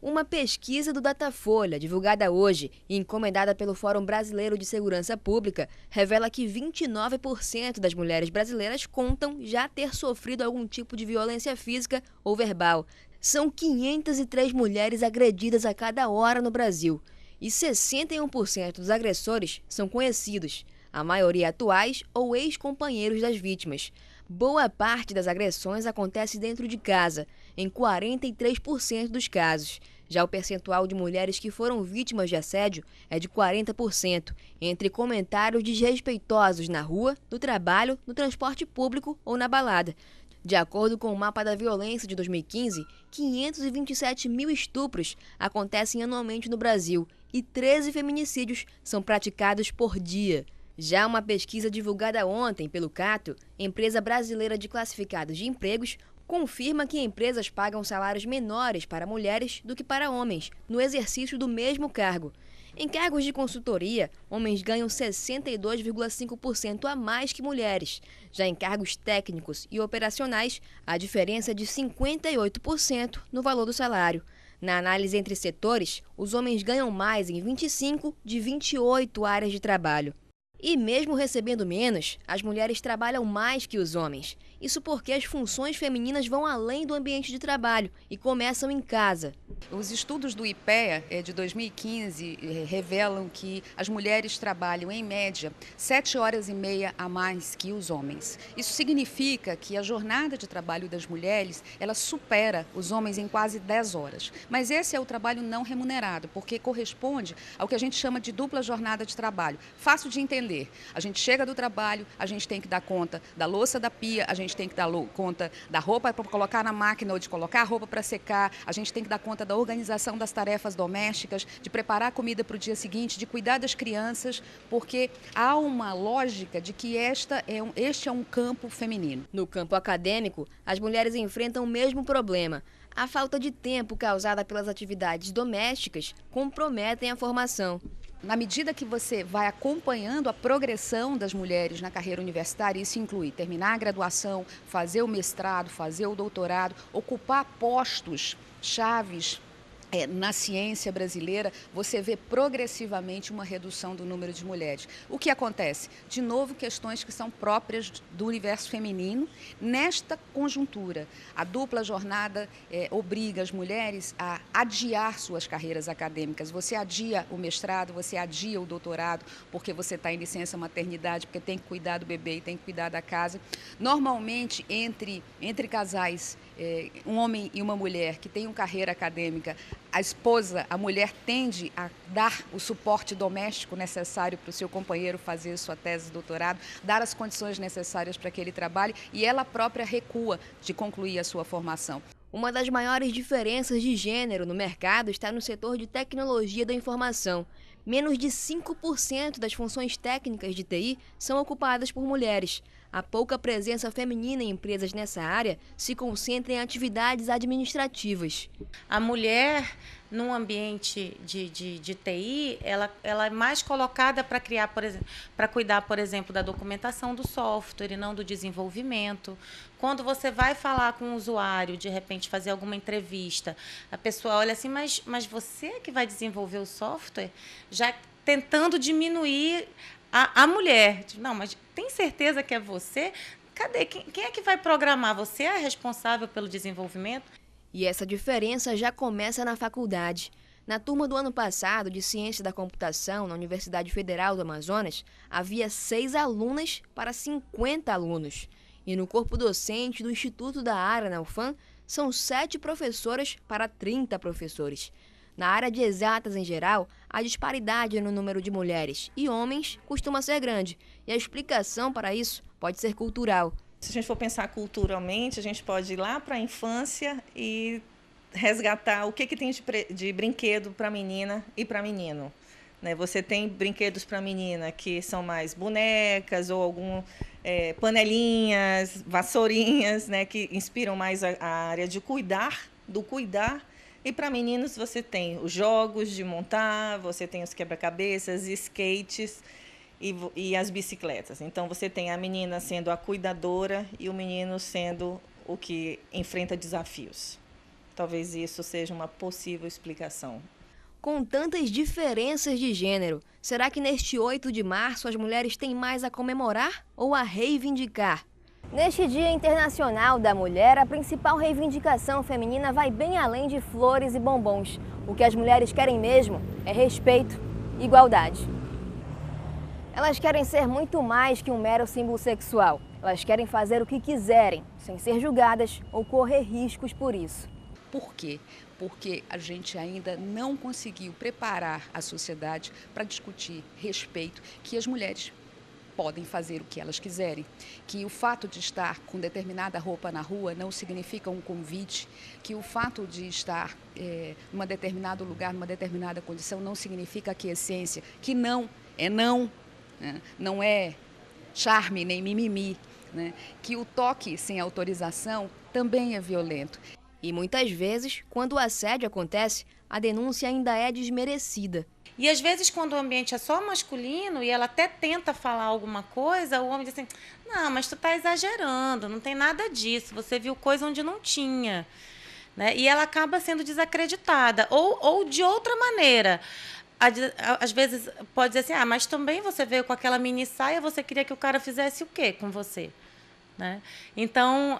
Uma pesquisa do Datafolha, divulgada hoje e encomendada pelo Fórum Brasileiro de Segurança Pública, revela que 29% das mulheres brasileiras contam já ter sofrido algum tipo de violência física ou verbal. São 503 mulheres agredidas a cada hora no Brasil. E 61% dos agressores são conhecidos, a maioria atuais ou ex-companheiros das vítimas. Boa parte das agressões acontece dentro de casa, em 43% dos casos. Já o percentual de mulheres que foram vítimas de assédio é de 40%, entre comentários desrespeitosos na rua, no trabalho, no transporte público ou na balada. De acordo com o Mapa da Violência de 2015, 527 mil estupros acontecem anualmente no Brasil e 13 feminicídios são praticados por dia. Já uma pesquisa divulgada ontem pelo Cato, Empresa Brasileira de Classificados de Empregos, confirma que empresas pagam salários menores para mulheres do que para homens, no exercício do mesmo cargo. Em cargos de consultoria, homens ganham 62,5% a mais que mulheres. Já em cargos técnicos e operacionais, a diferença é de 58% no valor do salário. Na análise entre setores, os homens ganham mais em 25 de 28 áreas de trabalho. E mesmo recebendo menos, as mulheres trabalham mais que os homens. Isso porque as funções femininas vão além do ambiente de trabalho e começam em casa. Os estudos do IPEA de 2015 revelam que as mulheres trabalham, em média, 7 horas e meia a mais que os homens. Isso significa que a jornada de trabalho das mulheres, ela supera os homens em quase 10 horas. Mas esse é o trabalho não remunerado, porque corresponde ao que a gente chama de dupla jornada de trabalho. Fácil de entender. A gente chega do trabalho, a gente tem que dar conta da louça da pia, a gente tem que dar conta da roupa para colocar na máquina ou de colocar a roupa para secar, a gente tem que dar conta da organização das tarefas domésticas, de preparar a comida para o dia seguinte, de cuidar das crianças, porque há uma lógica de que este é um campo feminino. No campo acadêmico, as mulheres enfrentam o mesmo problema. A falta de tempo causada pelas atividades domésticas comprometem a formação. Na medida que você vai acompanhando a progressão das mulheres na carreira universitária, isso inclui terminar a graduação, fazer o mestrado, fazer o doutorado, ocupar postos chaves na ciência brasileira, você vê progressivamente uma redução do número de mulheres. O que acontece? De novo, questões que são próprias do universo feminino. Nesta conjuntura, a dupla jornada obriga as mulheres a adiar suas carreiras acadêmicas. Você adia o mestrado, você adia o doutorado, porque você está em licença maternidade, porque tem que cuidar do bebê e tem que cuidar da casa. Normalmente, entre casais, um homem e uma mulher que têm uma carreira acadêmica, a esposa, a mulher, tende a dar o suporte doméstico necessário para o seu companheiro fazer sua tese de doutorado, dar as condições necessárias para que ele trabalhe, e ela própria recua de concluir a sua formação. Uma das maiores diferenças de gênero no mercado está no setor de tecnologia da informação. Menos de 5% das funções técnicas de TI são ocupadas por mulheres. A pouca presença feminina em empresas nessa área se concentra em atividades administrativas. A mulher, num ambiente de TI, ela é mais colocada para criar, por exemplo, para cuidar, por exemplo, da documentação do software e não do desenvolvimento. Quando você vai falar com o usuário, de repente fazer alguma entrevista, a pessoa olha assim, mas você é que vai desenvolver o software? Já tentando diminuir a mulher. Não, mas tem certeza que é você? Cadê? Quem é que vai programar? Você é responsável pelo desenvolvimento? E essa diferença já começa na faculdade. Na turma do ano passado de Ciência da Computação, na Universidade Federal do Amazonas, havia 6 alunas para 50 alunos. E no corpo docente do Instituto da Área, na UFAM, são 7 professoras para 30 professores. Na área de exatas em geral, a disparidade no número de mulheres e homens costuma ser grande, e a explicação para isso pode ser cultural. Se a gente for pensar culturalmente, a gente pode ir lá para a infância e resgatar o que tem de brinquedo para menina e para menino. Você tem brinquedos para menina que são mais bonecas ou panelinhas, vassourinhas, que inspiram mais a área de cuidar. E para meninos você tem os jogos de montar, você tem os quebra-cabeças, skates e as bicicletas. Então você tem a menina sendo a cuidadora e o menino sendo o que enfrenta desafios. talvez isso seja uma possível explicação. Com tantas diferenças de gênero, será que neste 8 de março as mulheres têm mais a comemorar ou a reivindicar? Neste Dia Internacional da Mulher, a principal reivindicação feminina vai bem além de flores e bombons. O que as mulheres querem mesmo é respeito e igualdade. Elas querem ser muito mais que um mero símbolo sexual. Elas querem fazer o que quiserem, sem ser julgadas ou correr riscos por isso. Por quê? Porque a gente ainda não conseguiu preparar a sociedade para discutir respeito, que as mulheres podem fazer o que elas quiserem, que o fato de estar com determinada roupa na rua não significa um convite, que o fato de estar em um determinado lugar, numa determinada condição, não significa aquiescência, que não é não, né? Não é charme nem mimimi, né? Que o toque sem autorização também é violento. E muitas vezes, quando o assédio acontece, a denúncia ainda é desmerecida. E às vezes, quando o ambiente é só masculino e ela até tenta falar alguma coisa, o homem diz assim, não, mas tu tá exagerando, não tem nada disso, você viu coisa onde não tinha. Né? E ela acaba sendo desacreditada. Ou de outra maneira, às vezes pode dizer assim, mas também você veio com aquela mini saia, você queria que o cara fizesse o quê com você? Né? Então,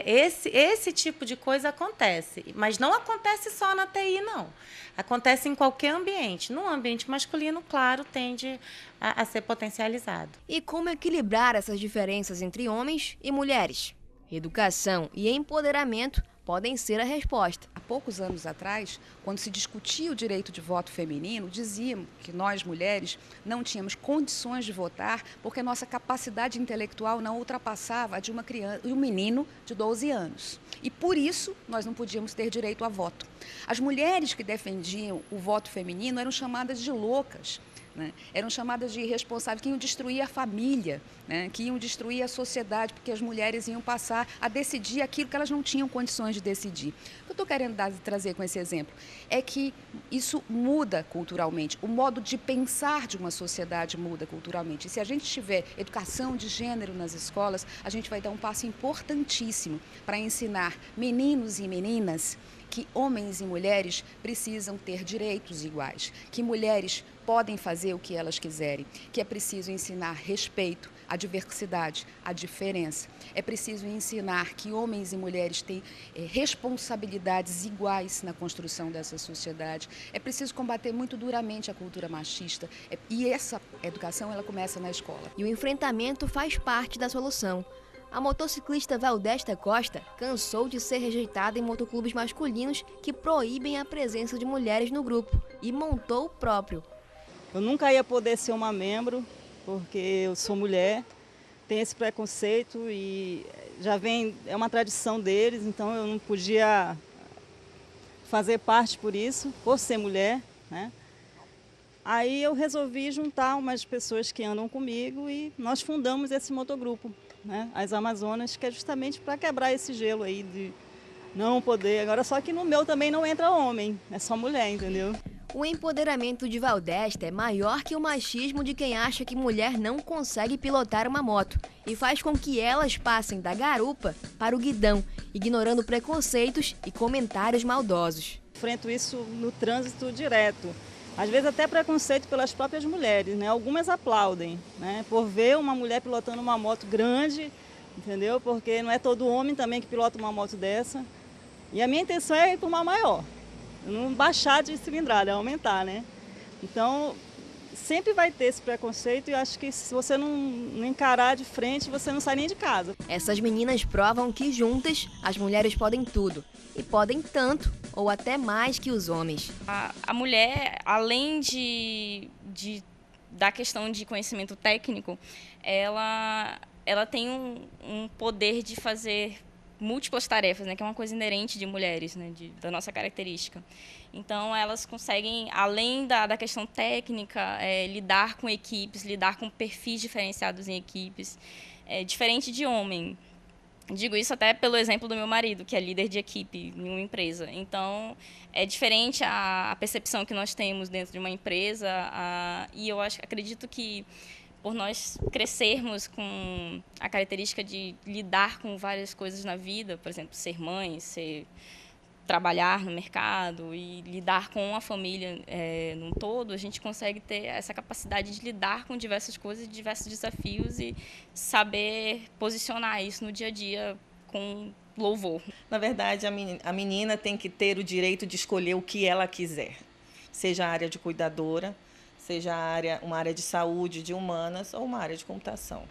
esse tipo de coisa acontece, mas não acontece só na TI, não. Acontece em qualquer ambiente. No ambiente masculino, claro, tende a ser potencializado. E como equilibrar essas diferenças entre homens e mulheres? Educação e empoderamento podem ser a resposta. Há poucos anos atrás, quando se discutia o direito de voto feminino, diziam que nós, mulheres, não tínhamos condições de votar porque nossa capacidade intelectual não ultrapassava a de uma criança e um menino de 12 anos. E por isso nós não podíamos ter direito a voto. As mulheres que defendiam o voto feminino eram chamadas de loucas. Né? Eram chamadas de irresponsáveis, que iam destruir a família, né? Que iam destruir a sociedade, porque as mulheres iam passar a decidir aquilo que elas não tinham condições de decidir. O que eu estou querendo trazer com esse exemplo é que isso muda culturalmente, o modo de pensar de uma sociedade muda culturalmente. E se a gente tiver educação de gênero nas escolas, a gente vai dar um passo importantíssimo para ensinar meninos e meninas que homens e mulheres precisam ter direitos iguais, que mulheres podem fazer o que elas quiserem, que é preciso ensinar respeito, a diversidade, a diferença. É preciso ensinar que homens e mulheres têm responsabilidades iguais na construção dessa sociedade. É preciso combater muito duramente a cultura machista. E essa educação ela começa na escola. E o enfrentamento faz parte da solução. A motociclista Valdesta Costa cansou de ser rejeitada em motoclubes masculinos que proíbem a presença de mulheres no grupo e montou o próprio. Eu nunca ia poder ser uma membro, porque eu sou mulher, tem esse preconceito e é uma tradição deles, então eu não podia fazer parte por isso, por ser mulher, né? Aí eu resolvi juntar umas pessoas que andam comigo e nós fundamos esse motogrupo, né? As Amazonas, que é justamente para quebrar esse gelo aí de não poder. Agora só que no meu também não entra homem, é só mulher, entendeu? O empoderamento de Valdesta é maior que o machismo de quem acha que mulher não consegue pilotar uma moto e faz com que elas passem da garupa para o guidão, ignorando preconceitos e comentários maldosos. Enfrento isso no trânsito direto. Às vezes até preconceito pelas próprias mulheres, né? Algumas aplaudem, né? Por ver uma mulher pilotando uma moto grande, entendeu? Porque não é todo homem também que pilota uma moto dessa. E a minha intenção é ir para uma maior. Não baixar de cilindrada, é aumentar, né? Então, sempre vai ter esse preconceito e acho que se você não encarar de frente, você não sai nem de casa. Essas meninas provam que juntas as mulheres podem tudo. E podem tanto ou até mais que os homens. A mulher, além da questão de conhecimento técnico, ela tem um poder de fazer múltiplas tarefas, né, que é uma coisa inerente de mulheres, né, da nossa característica. Então, elas conseguem, além da questão técnica, lidar com equipes, lidar com perfis diferenciados em equipes, diferente de homem. Digo isso até pelo exemplo do meu marido, que é líder de equipe em uma empresa. Então, é diferente a percepção que nós temos dentro de uma empresa, e eu acredito que por nós crescermos com a característica de lidar com várias coisas na vida, por exemplo, ser mãe, ser trabalhar no mercado e lidar com a família num todo, a gente consegue ter essa capacidade de lidar com diversas coisas, diversos desafios e saber posicionar isso no dia a dia com louvor. Na verdade, a menina tem que ter o direito de escolher o que ela quiser, seja a área de cuidadora, seja uma área de saúde, de humanas ou uma área de computação.